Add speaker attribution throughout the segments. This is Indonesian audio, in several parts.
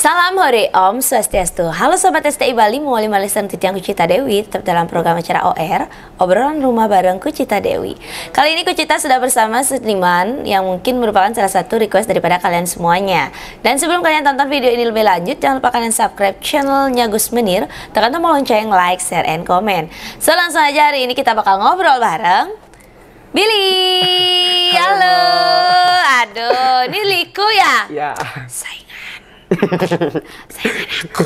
Speaker 1: Salam hore Om Swastiastu. Halo Sobat STI Bali, mewali malisan titiang Kucita Dewi, tetap dalam program acara OR, obrolan rumah bareng Kucita Dewi. Kali ini Kucita sudah bersama seniman yang mungkin merupakan salah satu request daripada kalian semuanya. Dan sebelum kalian tonton video ini lebih lanjut, jangan lupa kalian subscribe channelnya Gus Menir, tekan tombol lonceng, like, share, and comment. So langsung aja hari ini kita bakal ngobrol bareng Billy. Halo. Aduh, ini Liku ya?
Speaker 2: Ya.
Speaker 1: Saingan aku.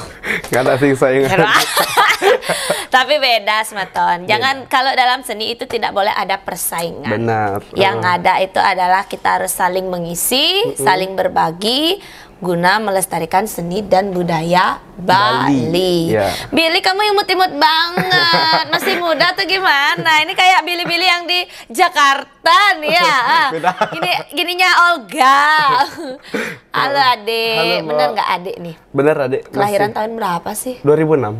Speaker 2: Gak ada sih saingan.
Speaker 1: Tapi beda Smaton. Jangan, kalau dalam seni itu tidak boleh ada persaingan.
Speaker 2: Benar.
Speaker 1: Yang ada itu adalah kita harus saling mengisi, saling berbagi guna melestarikan seni dan budaya Bali.
Speaker 2: Ya.
Speaker 1: Billy, kamu imut-imut banget. Masih muda tuh gimana? Ini kayak Billy-Billy yang di Jakarta nih ya. Gininya Olga. Halo adik.
Speaker 2: Halo,
Speaker 1: bener nggak adik nih?
Speaker 2: Bener adik.
Speaker 1: Kelahiran tahun berapa sih?
Speaker 2: 2006.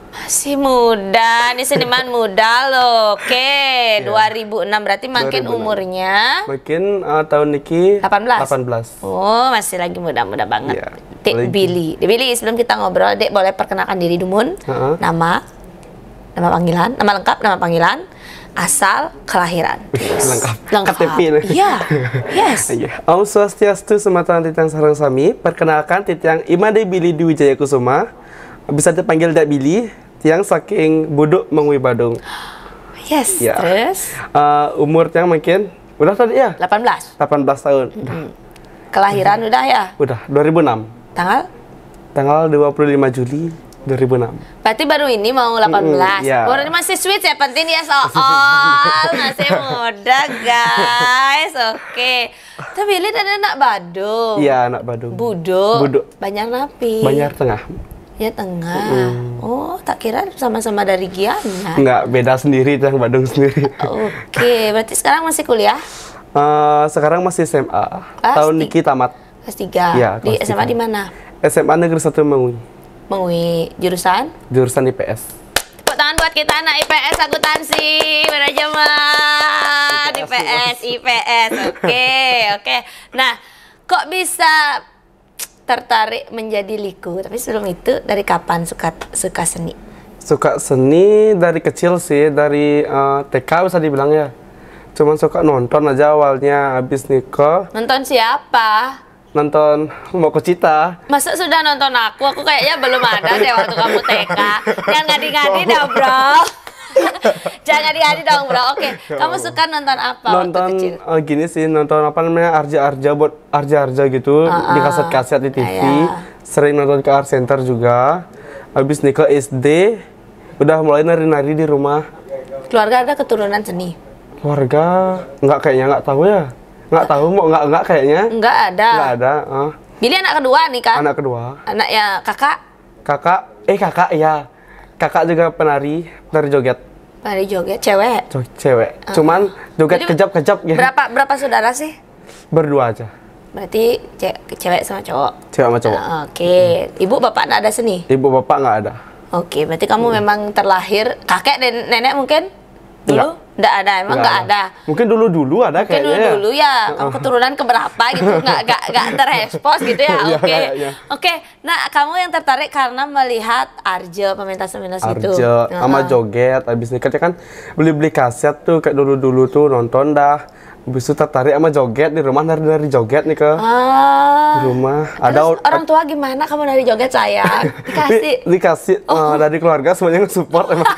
Speaker 1: Masih muda, ini seniman muda loh. Oke, 2006 berarti makin
Speaker 2: 2006.
Speaker 1: umurnya.
Speaker 2: Makin tahun niki
Speaker 1: 18. Oh, masih lagi muda-muda banget.
Speaker 2: Iya,
Speaker 1: Dek Billy. Dek Billy, sebelum kita ngobrol, Dek boleh perkenalkan diri Dumun. Nama panggilan, nama lengkap, nama panggilan, asal, kelahiran.
Speaker 2: Lengkap. KTP nih.
Speaker 1: Iya. Yes.
Speaker 2: Om Swastiastu, Sematang Titiang Sarang Sami. Perkenalkan Titiang Imade Billy Dwi Jaya Kusuma. Bisa dipanggil Dek Billy, tiang saking buduk mengui Badung.
Speaker 1: Yes,
Speaker 2: Ya.
Speaker 1: terus?
Speaker 2: Umurnya mungkin, udah tadi ya?
Speaker 1: 18.
Speaker 2: 18 tahun.
Speaker 1: Kelahiran udah ya?
Speaker 2: Udah, 2006.
Speaker 1: Tanggal?
Speaker 2: Tanggal 25 Juli 2006.
Speaker 1: Berarti baru ini mau 18.
Speaker 2: Iya.
Speaker 1: Baru masih sweet ya, penting ya soal. Masih muda guys. Oke. Tapi Billy ada anak Badung.
Speaker 2: Iya, anak Badung.
Speaker 1: Buduk. Banyak napi.
Speaker 2: Banyak Tengah.
Speaker 1: Ya Tengah. Oh, tak kira sama-sama dari Gianyar.
Speaker 2: Enggak, beda sendiri, yang Badung sendiri.
Speaker 1: Oke, berarti sekarang masih kuliah?
Speaker 2: Sekarang masih SMA.
Speaker 1: Kelas
Speaker 2: Tahun niki tamat.
Speaker 1: Kelas 3.
Speaker 2: Iya,
Speaker 1: Di
Speaker 2: kelas
Speaker 1: SMA
Speaker 2: 3.
Speaker 1: di mana?
Speaker 2: SMA Negeri 1 Mengui.
Speaker 1: Mengui jurusan?
Speaker 2: Jurusan IPS.
Speaker 1: Tepuk tangan buat kita anak IPS akuntansi manajemen IPS. Oke. Nah, kok bisa tertarik menjadi liku? Tapi sebelum itu, dari kapan suka seni?
Speaker 2: Suka seni dari kecil sih, dari TK bisa dibilang ya. Cuman suka nonton aja awalnya, habis nikah.
Speaker 1: Nonton siapa?
Speaker 2: Nonton Mau Kucita.
Speaker 1: Masa sudah nonton aku? Aku kayaknya belum ada deh waktu kamu TK. Jangan ngadi-ngadi dong, bro. Jangan ngadi-ngadi dong, bro. Oke, kamu suka nonton apa
Speaker 2: Nonton
Speaker 1: waktu kecil?
Speaker 2: gini sih, nonton apa namanya, Arja-Arja, buat Arja-Arja gitu, di kaset-kaset di TV. Sering nonton ke Art Center juga. Habis nikah SD, udah mulai nari-nari di rumah.
Speaker 1: Keluarga ada keturunan seni?
Speaker 2: Keluarga nggak tahu ya. Nggak tahu, mau nggak kayaknya.
Speaker 1: Nggak ada.
Speaker 2: Nggak ada.
Speaker 1: Billy anak kedua nih kan?
Speaker 2: Anak kedua.
Speaker 1: Anaknya kakak?
Speaker 2: Kakak ya. Kakak juga penari joget.
Speaker 1: Penari joget, cewek?
Speaker 2: Cewek. Cuman joget
Speaker 1: Jadi,
Speaker 2: kejap-kejap gitu.
Speaker 1: Berapa saudara sih?
Speaker 2: Berdua aja.
Speaker 1: Berarti cewek sama cowok?
Speaker 2: Cewek sama cowok.
Speaker 1: Oke. Ibu bapak nggak ada seni?
Speaker 2: Ibu bapak nggak ada.
Speaker 1: Oke, berarti kamu memang terlahir kakek dan nenek mungkin? Dulu? Nggak ada, emang nggak ada?
Speaker 2: Mungkin dulu ada
Speaker 1: Mungkin
Speaker 2: kayaknya.
Speaker 1: dulu ya, kamu keturunan keberapa gitu, nggak terexpose gitu ya,
Speaker 2: Iya,
Speaker 1: oke.
Speaker 2: kayaknya.
Speaker 1: Oke, nah kamu yang tertarik karena melihat Arjo, pementas-pementas itu?
Speaker 2: Arjo, sama joget, habis nikah kan beli kaset tuh, kayak dulu tuh nonton dah. Habis itu tertarik sama joget, di rumah nari joget nih ke. Di rumah.
Speaker 1: Terus orang tua gimana kamu nari joget sayang?
Speaker 2: Dikasih dari keluarga semuanya nge-support emang.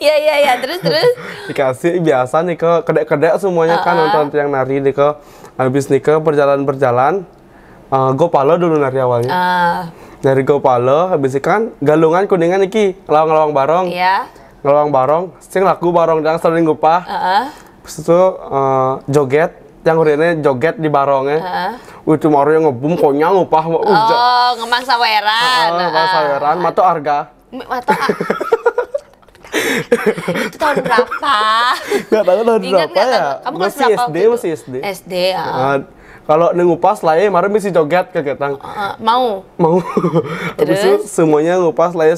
Speaker 1: Iya, terus.
Speaker 2: Dikasih biasa nih ke kedek-kedek semuanya kan nonton yang nari nih ke. Habis nikah berjalan. Gopalo dulu nari awalnya. Dari Gopalo, habis itu kan galungan kuningan iki, ngelawang barong.
Speaker 1: Iya.
Speaker 2: Ngelawang barong, sing laku barong dan sering ngupah. Terus itu joget, yang urinnya joget di barongnya. Itu mau yang ngebum konyang ngupah.
Speaker 1: Ngemang saweran.
Speaker 2: Ngemang saweran, mato harga.
Speaker 1: Itu tahun berapa?
Speaker 2: Nggak tahu tahun
Speaker 1: Ingat
Speaker 2: berapa ya.
Speaker 1: Kamu kelas berapa?
Speaker 2: Masih SD.
Speaker 1: SD.
Speaker 2: kalau ngupas lah kemarin mesti joget kegiatan.
Speaker 1: Mau.
Speaker 2: Habis itu semuanya ngupas lah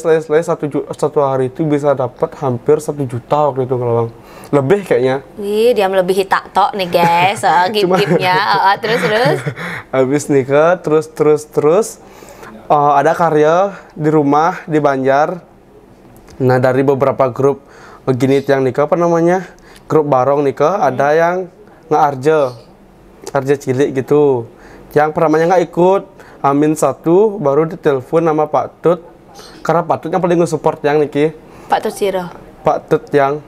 Speaker 2: satu hari itu bisa dapat hampir 1 juta waktu itu kalau Bang. Lebih kayaknya.
Speaker 1: Wih, dia melebihi taktok nih guys, game-gamenya. Terus.
Speaker 2: Habis nikah, terus. Ada karya di rumah di Banjar. Nah dari beberapa grup gini yang nikah apa namanya? Grup barong nikah, ada yang arja cilik gitu. Yang pertamanya nggak ikut, Amin 1 baru ditelepon nama Pak Tut. Karena Pak Tut yang paling nge-support yang niki.
Speaker 1: Pak Tut Siro.
Speaker 2: Pak Tut yang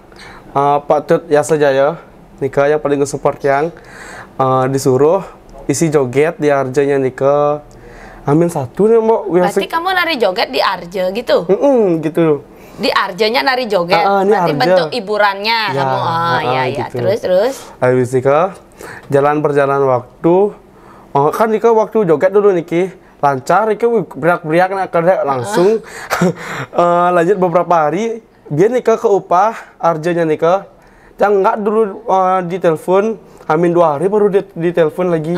Speaker 2: Pak Tut Yasajaya nikah yang paling nge-support yang disuruh isi joget di arjanya nikah. Amin 1 nih mau.
Speaker 1: Berarti kamu nari joget di arja gitu?
Speaker 2: Gitu.
Speaker 1: Di arjanya nari joget, berarti arja. Bentuk hiburannya ya, kamu. Gitu. Terus. Habis
Speaker 2: nikah, berjalan waktu. Kan nikah waktu joget dulu niki lancar, niki beriak-beriak langsung. Lanjut beberapa hari, dia nikah ke upah, arjanya nikah. Yang enggak dulu ditelepon, Amin 2 hari baru ditelepon lagi.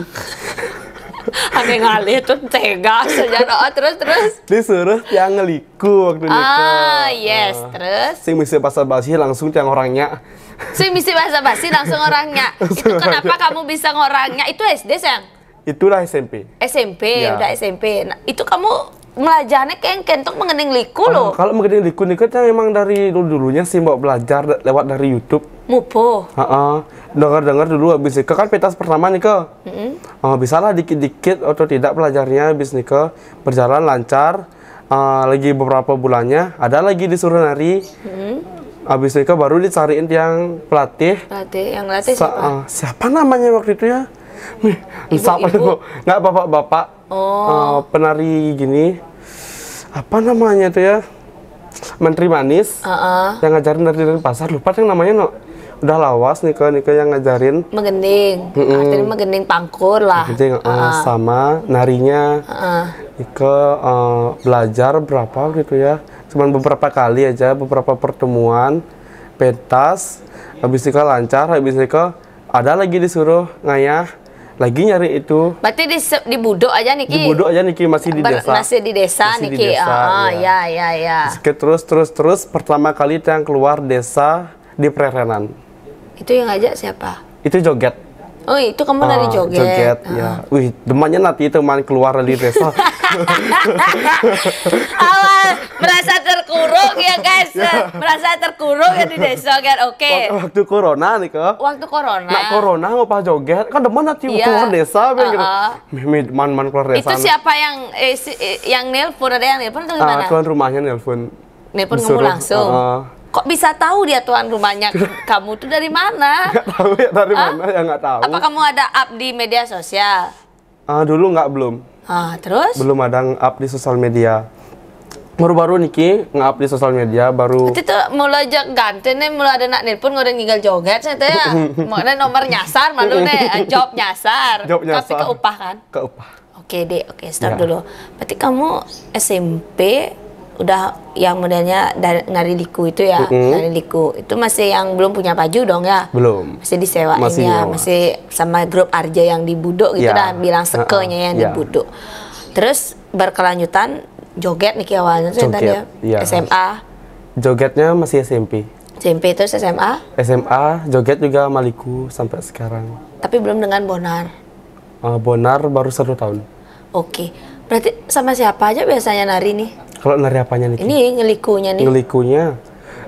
Speaker 1: Aneh ngalih tuh tega saja. Terus
Speaker 2: disuruh yang ngeliku waktu nikah.
Speaker 1: Yes, terus
Speaker 2: sing misi basa-basi langsung tiang orangnya.
Speaker 1: Itu kenapa kamu bisa ngorangnya? Itu SD sayang?
Speaker 2: Itulah SMP
Speaker 1: ya. Udah SMP. Nah, itu kamu belajarnya kentok mengening liku loh.
Speaker 2: Kalau mengening liku nih kan memang dari dulunya sih mau belajar lewat dari YouTube.
Speaker 1: Mupo.
Speaker 2: Dengar dulu habis nikah kan pentas pertama nikah. Bisalah dikit-dikit atau tidak belajarnya habis nikah berjalan lancar. Lagi beberapa bulannya ada lagi disuruh nari. Habis nikah baru dicariin yang pelatih.
Speaker 1: Yang latih siapa?
Speaker 2: Siapa namanya waktu itu ya?
Speaker 1: Ibu.
Speaker 2: Nggak bapak-bapak. Penari gini. Apa namanya tuh ya? Menteri Manis. Yang ngajarin dari pasar, lupa yang namanya no. Udah lawas nikah yang ngajarin
Speaker 1: menggending. Artinya menggending pangkur lah.
Speaker 2: Sama narinya. Belajar berapa gitu ya. Cuman beberapa kali aja, beberapa pertemuan pentas. Habis nikah lancar, habis nikah ada lagi disuruh ngayah. Lagi nyari itu.
Speaker 1: Berarti di Budok aja niki.
Speaker 2: Di Budok aja niki masih di desa.
Speaker 1: Masih di desa niki. Ya.
Speaker 2: Terus pertama kali yang keluar desa di Prerenan.
Speaker 1: Itu yang ngajak siapa?
Speaker 2: Itu joget.
Speaker 1: Oh, itu kamu dari joget.
Speaker 2: Joget, ya. Wih, demannya nanti teman keluar dari desa.
Speaker 1: Awal merasa terkurung ya guys. Merasa terkurung ya di desa kan. Oke.
Speaker 2: Waktu corona nih kok.
Speaker 1: Waktu corona.
Speaker 2: Nah, corona ngopah joget. Kan deman nanti keluar desa gitu. Man keluar desa.
Speaker 1: Itu siapa yang nelpon? Ada yang nelpon atau gimana?
Speaker 2: Tuan rumahnya nelpon.
Speaker 1: Nelpon kamu langsung. Kok bisa tahu dia tuan rumahnya? Kamu tuh dari mana?
Speaker 2: Nggak tahu ya dari mana, ya nggak tahu.
Speaker 1: Apa kamu ada up di media sosial?
Speaker 2: Dulu belum.
Speaker 1: Terus?
Speaker 2: Belum ada up di sosial media. Baru-baru niki nge-up di sosial media baru.
Speaker 1: Itu tuh mulai ganti nih, mulai ada nak nelpon ngoreng ninggal joget saya teh ya. Mau nomor nyasar malu nih, job nyasar. Tapi keupah kan?
Speaker 2: Keupah.
Speaker 1: Oke, stop dulu. Berarti kamu SMP udah yang modelnya dari nari liku itu ya, nari liku itu masih yang belum punya baju dong ya?
Speaker 2: Belum.
Speaker 1: Masih disewain ya, masih sama grup Arja yang di Budok gitu dah, bilang sekenya yang di Budok. Terus berkelanjutan joget nih awalnya tuh tadi ya, SMA.
Speaker 2: Jogetnya masih SMP.
Speaker 1: SMP terus SMA?
Speaker 2: SMA joget juga Maliku sampai sekarang.
Speaker 1: Tapi belum dengan Bonar.
Speaker 2: Bonar baru 1 tahun.
Speaker 1: Oke, berarti sama siapa aja biasanya nari nih?
Speaker 2: Kalau nari apanya nih?
Speaker 1: Ini ngelikunya nih.
Speaker 2: Ngelikunya.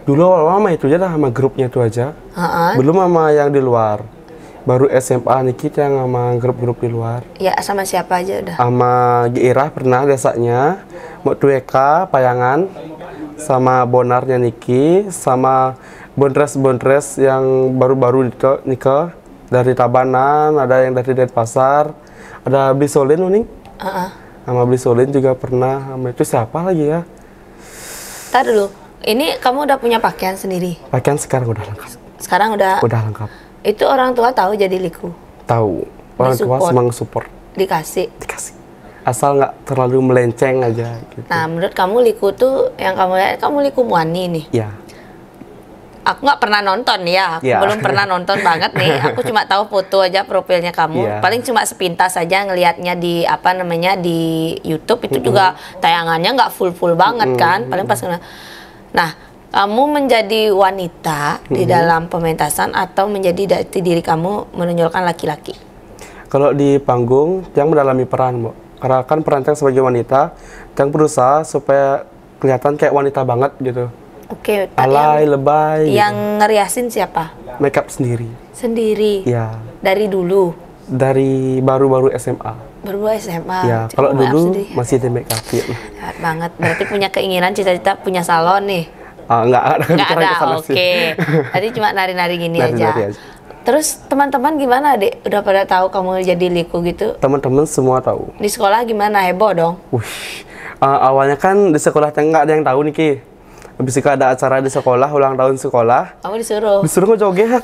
Speaker 2: Dulu awal-awal itu aja dah sama grupnya itu aja. Belum sama yang di luar. Baru SMA nih kita yang sama grup-grup di luar.
Speaker 1: Ya sama siapa aja udah?
Speaker 2: Sama Giirah pernah desanya. Mau Tueka, Payangan. Sama Bonarnya Niki. Sama Bondres yang baru-baru nikah. Dari Tabanan, ada yang dari Denpasar. Ada Bisolin nih. Sama Blisolin juga pernah. Sama itu siapa lagi ya?
Speaker 1: Ntar dulu, ini kamu udah punya pakaian sendiri?
Speaker 2: Pakaian sekarang udah lengkap.
Speaker 1: Sekarang udah
Speaker 2: lengkap.
Speaker 1: Itu orang tua tahu jadi liku?
Speaker 2: Tahu. Orang tua semang support.
Speaker 1: Dikasih?
Speaker 2: Asal nggak terlalu melenceng aja gitu.
Speaker 1: Nah, menurut kamu liku tuh yang kamu lihat, kamu liku muani nih?
Speaker 2: Iya.
Speaker 1: aku nggak pernah nonton ya, aku belum pernah nonton banget nih. Aku cuma tahu foto aja profilnya kamu. Paling cuma sepintas saja ngelihatnya di apa namanya di YouTube itu juga tayangannya nggak full banget kan. Paling pas nah, kamu menjadi wanita di dalam pementasan atau menjadi diri kamu menonjolkan laki-laki?
Speaker 2: Kalau di panggung, yang mendalami peran, Mbak. Karena kan peran yang sebagai wanita, yang berusaha supaya kelihatan kayak wanita banget gitu.
Speaker 1: Oke,
Speaker 2: alay, lebay.
Speaker 1: Yang ngeriasin siapa?
Speaker 2: Makeup sendiri.
Speaker 1: Sendiri?
Speaker 2: Ya.
Speaker 1: Dari dulu?
Speaker 2: Dari baru-baru SMA.
Speaker 1: Baru SMA?
Speaker 2: Ya, kalau dulu masih di makeup. Ya.
Speaker 1: Jahat banget, berarti punya keinginan, cita-cita punya salon nih?
Speaker 2: Nggak ada.
Speaker 1: Oke. Tadi cuma nari-nari gini aja. Terus teman-teman gimana, Dek? Udah pada tahu kamu jadi liku gitu?
Speaker 2: Teman-teman semua tahu.
Speaker 1: Di sekolah gimana? Heboh dong?
Speaker 2: Awalnya kan di sekolah nggak ada yang tahu nih, Ki. Habis itu ada acara di sekolah, ulang tahun sekolah.
Speaker 1: Kamu disuruh?
Speaker 2: Disuruh ngejoget.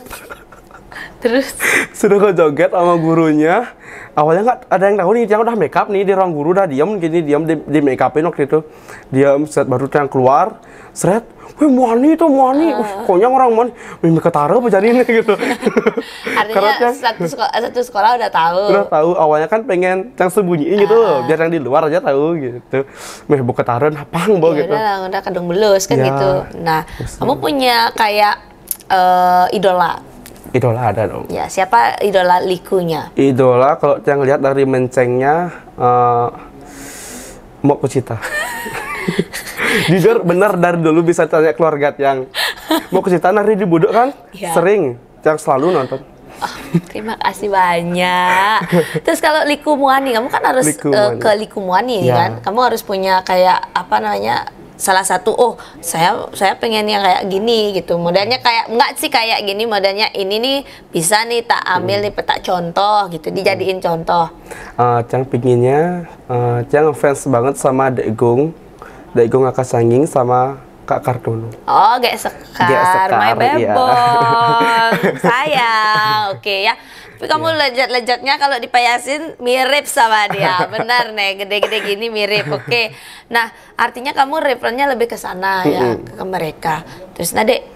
Speaker 1: Terus?
Speaker 2: Suruh ngejoget sama gurunya. Awalnya nggak ada yang tahu nih, yang udah make up nih, di ruang guru udah diam gini, di make upin waktu itu. Diam, set baru yang keluar, seret. Wih, Muani itu Muani. Pokoknya orang Muani. Mimi ketara apa jadi ini gitu.
Speaker 1: Artinya satu sekolah udah tahu.
Speaker 2: Udah tahu. Awalnya kan pengen yang sembunyiin gitu, biar yang di luar aja tahu gitu. Meh bu ketaran apang bo gitu.
Speaker 1: Udah kadung belus kan gitu. Nah, kamu punya kayak idola?
Speaker 2: Idola ada dong.
Speaker 1: Ya, siapa idola likunya?
Speaker 2: Idola kalau yang lihat dari mencengnya Mbok Kucita. Jujur benar dari dulu bisa tanya keluarga yang mau ke Cita nari di Budok kan? Sering, yang selalu nonton.
Speaker 1: Terima kasih banyak. Terus kalau Liku Muani, kamu kan harus ke Liku Muani kan? Kamu harus punya kayak apa namanya? Salah satu, saya pengen yang kayak gini gitu. Modelnya kayak enggak sih kayak gini, modelnya ini nih bisa nih tak ambil nih petak contoh gitu, dijadiin contoh.
Speaker 2: Cang pinginnya, Cang fans banget sama Dek Gung Ngaka Sanging sama Kak Kartono.
Speaker 1: Oh, Gek Sekar, my bebong, sayang. Oke ya. Tapi kamu lejat-lejatnya kalau dipayasin mirip sama dia. Benar nih, gede-gede gini mirip. Oke. Nah, artinya kamu referennya lebih ke sana ya, ke mereka. Terus Dek,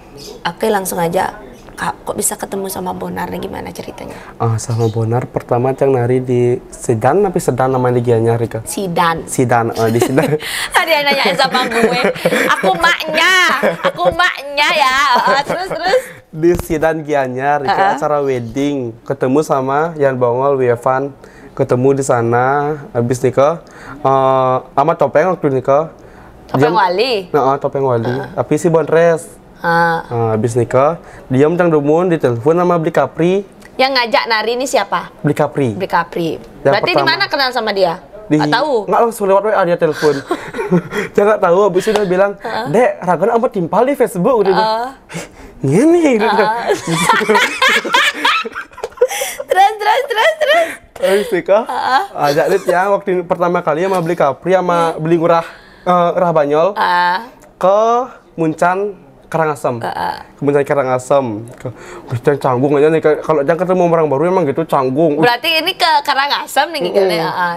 Speaker 1: oke langsung aja. Kok bisa ketemu sama Bonar nih, gimana ceritanya?
Speaker 2: Sama Bonar pertama Cang nari di Sidan, tapi Sedan namanya di Gianyar Rika.
Speaker 1: Sidan.
Speaker 2: Di Sidan.
Speaker 1: Dia nanya sama gue. Aku maknya ya. Terus.
Speaker 2: Di Sidan Gianyar Rika, acara wedding, ketemu sama Yan Bongol, Wievan, ketemu di sana. Habis nikah, sama Topeng waktu nikah.
Speaker 1: Topeng Wali.
Speaker 2: Topeng Wali. Tapi si Bonres. Habis nikah, diam Cang Dumun, ditelepon sama Bli Capri.
Speaker 1: Yang ngajak nari ini siapa?
Speaker 2: Bli Capri.
Speaker 1: Berarti di mana kenal sama dia? Nggak tahu?
Speaker 2: Nggak, langsung lewat WA dia telepon. Dia nggak tahu, habis itu dia bilang, Dek, Ragan amat timpal di Facebook. Iya nih.
Speaker 1: Terus.
Speaker 2: Habis nikah, ajak Lid ya, waktu pertama kali sama Bli Capri, sama Beli Ngurah Banyol, ke Muncan Karangasem. Kemudian Karangasem. Jangan canggung aja nih, kalau jangan ketemu orang baru emang gitu canggung.
Speaker 1: Berarti ini ke Karangasem nih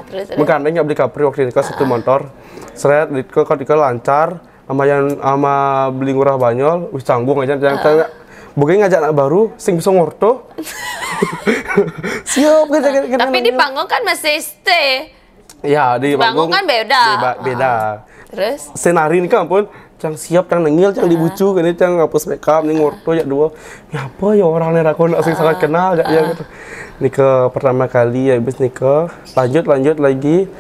Speaker 1: terus.
Speaker 2: Begandeng ya Bli Capri waktu itu satu motor. Seret ketika lancar sama Beli Ngurah Banyol, wis canggung aja jangan Bagaimana ngajak anak baru, sing bisa ngorto. Siap kan.
Speaker 1: Tapi di panggung kan masih stay.
Speaker 2: Ya, di panggung
Speaker 1: kan beda. Terus?
Speaker 2: Senari ini kan pun Cang siap, Cang nengil, Cang dibucu, ini Cang ngapus makeup, nih ngorto ya dua. Ya apa ya orangnya aku nak sangat kenal gak ya gitu. Nikah pertama kali ya habis nikah, lanjut lagi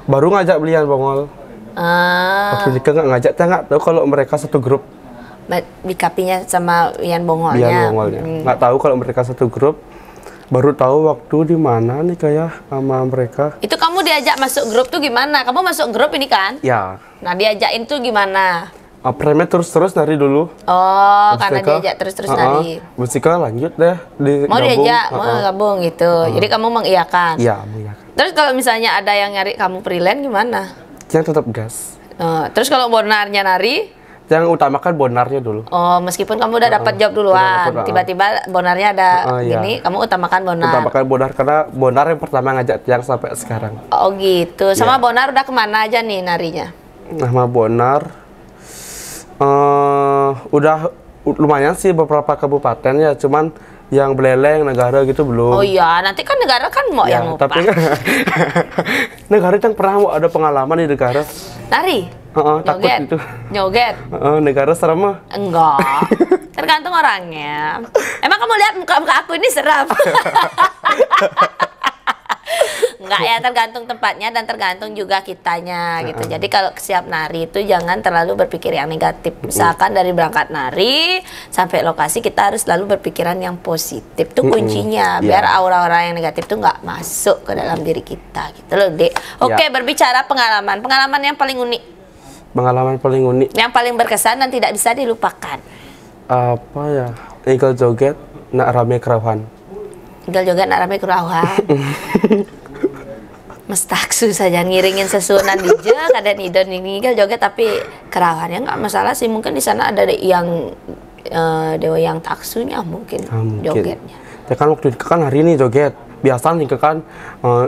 Speaker 2: baru ngajak belian Bongol. Waktu nikah nggak ngajak, Cang nggak tahu kalau mereka satu grup.
Speaker 1: Bikapinya sama Yan Bongolnya.
Speaker 2: Nggak tahu kalau mereka satu grup. Baru tahu waktu di mana nih kayak sama mereka.
Speaker 1: Itu kamu diajak masuk grup tuh gimana? Kamu masuk grup ini kan?
Speaker 2: Ya.
Speaker 1: Nah, diajakin tuh gimana?
Speaker 2: Premnya terus nari dulu.
Speaker 1: Karena diajak terus nari.
Speaker 2: Musika lanjut deh
Speaker 1: mau diajak, mau gabung gitu. Jadi kamu mengiyakan.
Speaker 2: Iya, mengiyakan.
Speaker 1: Terus kalau misalnya ada yang nyari kamu freelance gimana?
Speaker 2: Yang tetap gas.
Speaker 1: Terus kalau Bonarnya nari?
Speaker 2: Yang utamakan Bonarnya dulu.
Speaker 1: Meskipun kamu udah dapat job duluan, tiba-tiba Bonarnya ada gini, kamu utamakan Bonar.
Speaker 2: Utamakan Bonar karena Bonar yang pertama ngajak Tiang sampai sekarang.
Speaker 1: Oh gitu. Sama Bonar udah kemana aja nih narinya?
Speaker 2: Sama Bonar, lumayan sih beberapa kabupaten ya, cuman yang Beleleng, negara gitu belum.
Speaker 1: Oh iya, nanti kan negara kan mau
Speaker 2: ya,
Speaker 1: yang
Speaker 2: tapi negara yang pernah mau ada pengalaman di negara.
Speaker 1: Nari?
Speaker 2: Takut itu.
Speaker 1: Nyoget?
Speaker 2: Negara serem mah?
Speaker 1: Enggak, tergantung orangnya. Emang kamu lihat muka aku ini seram? Enggak ya, tergantung tempatnya dan tergantung juga kitanya gitu. Jadi kalau siap nari itu jangan terlalu berpikir yang negatif. Misalkan dari berangkat nari sampai lokasi kita harus selalu berpikiran yang positif. Itu kuncinya biar aura-aura yang negatif itu nggak masuk ke dalam diri kita gitu loh, Dek. Oke, berbicara pengalaman yang paling unik. Pengalaman paling unik. Yang paling berkesan dan tidak bisa dilupakan.
Speaker 2: Apa ya? Eagle joget nak rame kerawan.
Speaker 1: Eagle joget nak rame kerawan. Mestaksu saja ngiringin sesunan DJ ada nidon ninggal joget tapi kerawannya nggak masalah sih, mungkin di sana ada yang dewa yang taksunya mungkin jogetnya.
Speaker 2: Ya kan waktu itu kan hari ini joget biasa nih kan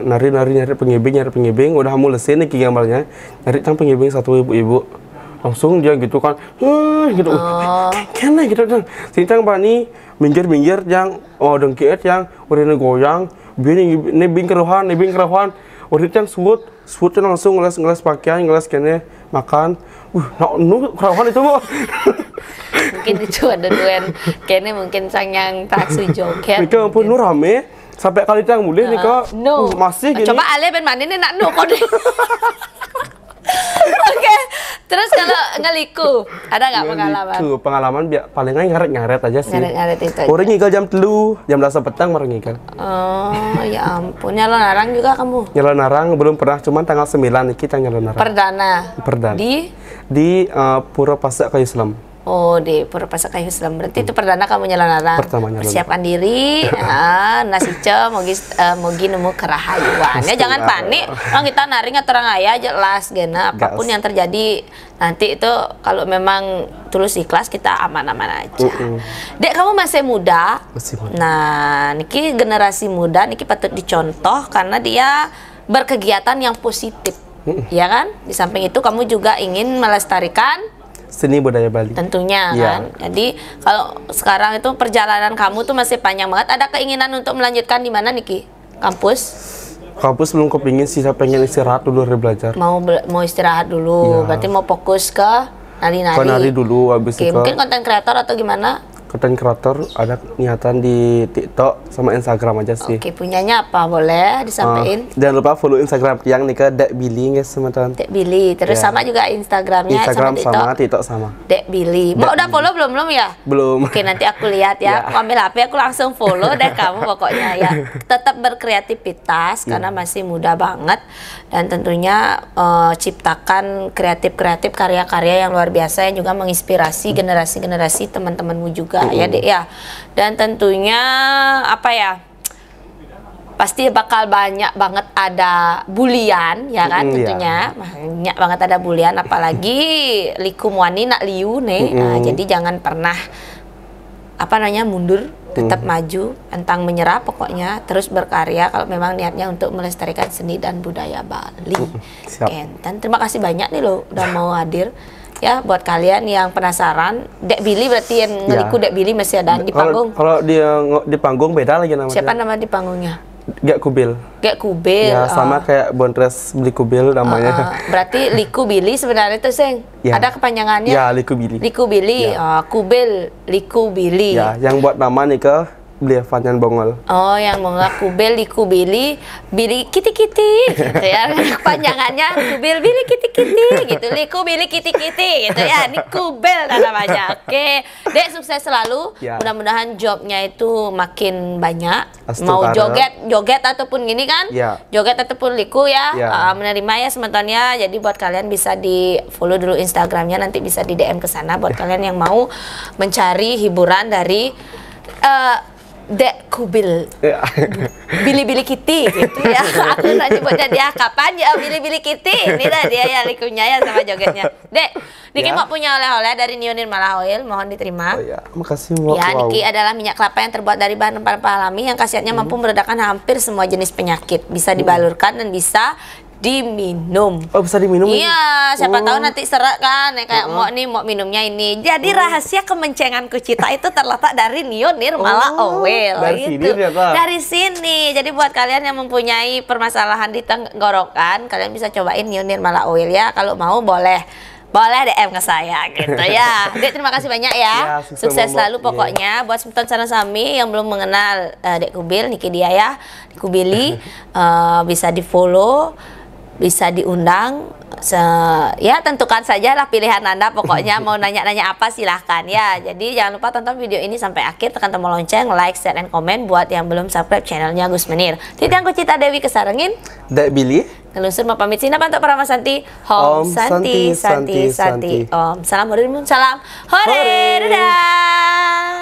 Speaker 2: nari pengibing udah mulesin nih gambarnya nyari tang pengibing satu ibu-ibu langsung dia gitu kan gitu kena gitu kan sintang bani minggir yang dengkiet yang udah goyang ini bing keruhan udah yang suut langsung ngeles pakaian ngeles kene makan keruhan itu mau
Speaker 1: mungkin itu ada duen kene mungkin sang yang taksi joget
Speaker 2: itu ampun nu rame sampai kali yang mulai nih kok masih gini
Speaker 1: coba ale ben mana ini nak nu kode. Oke, terus kalau ngeliku, ada nggak pengalaman?
Speaker 2: Pengalaman palingan ngaret aja sih.
Speaker 1: Ngaret itu aja.
Speaker 2: Orang ngigal jam 3, jam 12 petang baru ngigal.
Speaker 1: Oh, ya ampun. Nyalon narang juga kamu?
Speaker 2: Nyalon narang belum pernah, cuman tanggal 9 nih kita nyalon narang. Perdana. Di Pura Pasak Kayu Selam.
Speaker 1: Oh, di Pura Pasak Kayu Selam. Berarti itu perdana kamu nyalon narang. Persiapkan diri, nasi mogi nemu kerahayuan. Ya jangan panik. Orang kita naring atau orang ayah jelas gena apapun yang terjadi nanti itu kalau memang tulus ikhlas kita aman-aman aja. Dek, kamu masih muda. Nah, niki generasi muda niki patut dicontoh karena dia berkegiatan yang positif. Ya kan? Di samping itu kamu juga ingin melestarikan
Speaker 2: seni budaya Bali.
Speaker 1: Tentunya kan. Jadi kalau sekarang itu perjalanan kamu tuh masih panjang banget. Ada keinginan untuk melanjutkan di mana Niki? Kampus?
Speaker 2: Kampus belum kepingin sih, saya pengen istirahat dulu dari belajar.
Speaker 1: Mau istirahat dulu. Berarti mau fokus ke nari-nari.
Speaker 2: Ke nari dulu habis itu.
Speaker 1: Mungkin konten kreator atau gimana?
Speaker 2: Konten kreator ada niatan di TikTok sama Instagram aja sih.
Speaker 1: Oke, punyanya apa? Boleh disampaikan?
Speaker 2: Jangan lupa follow Instagram yang nih ke Dek Billy guys teman-teman.
Speaker 1: Dek Billy, terus sama juga Instagramnya
Speaker 2: Instagram sama TikTok sama.
Speaker 1: Dek Billy. Mau udah follow belum ya?
Speaker 2: Belum.
Speaker 1: Oke, nanti aku lihat ya. Aku ambil HP aku langsung follow deh kamu pokoknya ya. Tetap berkreativitas karena masih muda banget dan tentunya ciptakan kreatif karya-karya yang luar biasa yang juga menginspirasi generasi-generasi teman-temanmu juga. Ya Dek ya, dan tentunya apa ya, pasti bakal banyak banget ada bulian ya kan, tentunya banyak banget ada bulian apalagi liku muani nak liu nih. Nah, jadi jangan pernah mundur, tetap maju, pantang menyerah, pokoknya terus berkarya kalau memang niatnya untuk melestarikan seni dan budaya Bali. Dan terima kasih banyak nih lo udah mau hadir. Ya, buat kalian yang penasaran, Dek Billy berarti yang ngeliku Dek Billy masih ada di panggung.
Speaker 2: Kalau dia di panggung beda lagi namanya.
Speaker 1: Siapa nama di panggungnya?
Speaker 2: Gek Kubil.
Speaker 1: Gek Kubil.
Speaker 2: Ya, sama kayak Bontres Beli Kubil namanya.
Speaker 1: Berarti Liku Billy sebenarnya itu, Seng. Ada kepanjangannya?
Speaker 2: Ya, Liku Billy.
Speaker 1: Liku Billy. Kubil, Liku Billy.
Speaker 2: Ya, yang buat nama nih ke beli Vanyan Bongol.
Speaker 1: Oh, yang mengaku Liku Billy, Billy kiti-kiti gitu ya. Kepanjangannya Kubil Billy kiti-kiti gitu. Liku Billy kiti-kiti gitu ya. Ini Kubel namanya. Oke. Dek, sukses selalu. Mudah-mudahan jobnya itu makin banyak. Mau joget ataupun gini kan? Joget ataupun liku ya. Menerima ya semetonnya. Jadi buat kalian bisa di-follow dulu Instagramnya, nanti bisa di DM ke sana buat kalian yang mau mencari hiburan dari Dek Kubil, Billy Kitty gitu ya. Aku nanti buat dia kapan ya Billy Kitty. Ini lah dia ya likunya ya sama jogetnya. Dek, Niki mau punya oleh-oleh dari Nio Nirmala Oil, mohon diterima.
Speaker 2: Makasih Mbak.
Speaker 1: Ya, Niki adalah minyak kelapa yang terbuat dari bahan rempah alami yang khasiatnya mampu meredakan hampir semua jenis penyakit. Bisa dibalurkan dan bisa diminum.
Speaker 2: Oh, bisa diminum?
Speaker 1: Iya, siapa tahu nanti serak kan, kayak mau minumnya ini. Jadi rahasia kemencengan Kucita itu terletak dari Nionir Mala Oil.
Speaker 2: Dari
Speaker 1: gitu.
Speaker 2: sini ternyata.
Speaker 1: Dari sini. Jadi buat kalian yang mempunyai permasalahan di tenggorokan, kalian bisa cobain Nionir Mala Oil ya. Kalau mau boleh DM ke saya gitu ya. Dek, terima kasih banyak ya. Sukses selalu pokoknya. Buat Sultan Sanasami yang belum mengenal Dek Kubil, Niki dia ya, Kubili, bisa di follow, bisa diundang. Ya tentukan saja lah pilihan Anda. Pokoknya mau nanya-nanya apa silahkan ya. Jadi jangan lupa tonton video ini sampai akhir, tekan tombol lonceng, like, share, and komen buat yang belum subscribe channelnya Gus Menir. Titiang Kucita Dewi kesarengin
Speaker 2: Dek Billy
Speaker 1: Nelusur mau pamit sini untuk para Mas Santi. Om Santi Santi Santi Om. Salam hore, salam hore, dadah.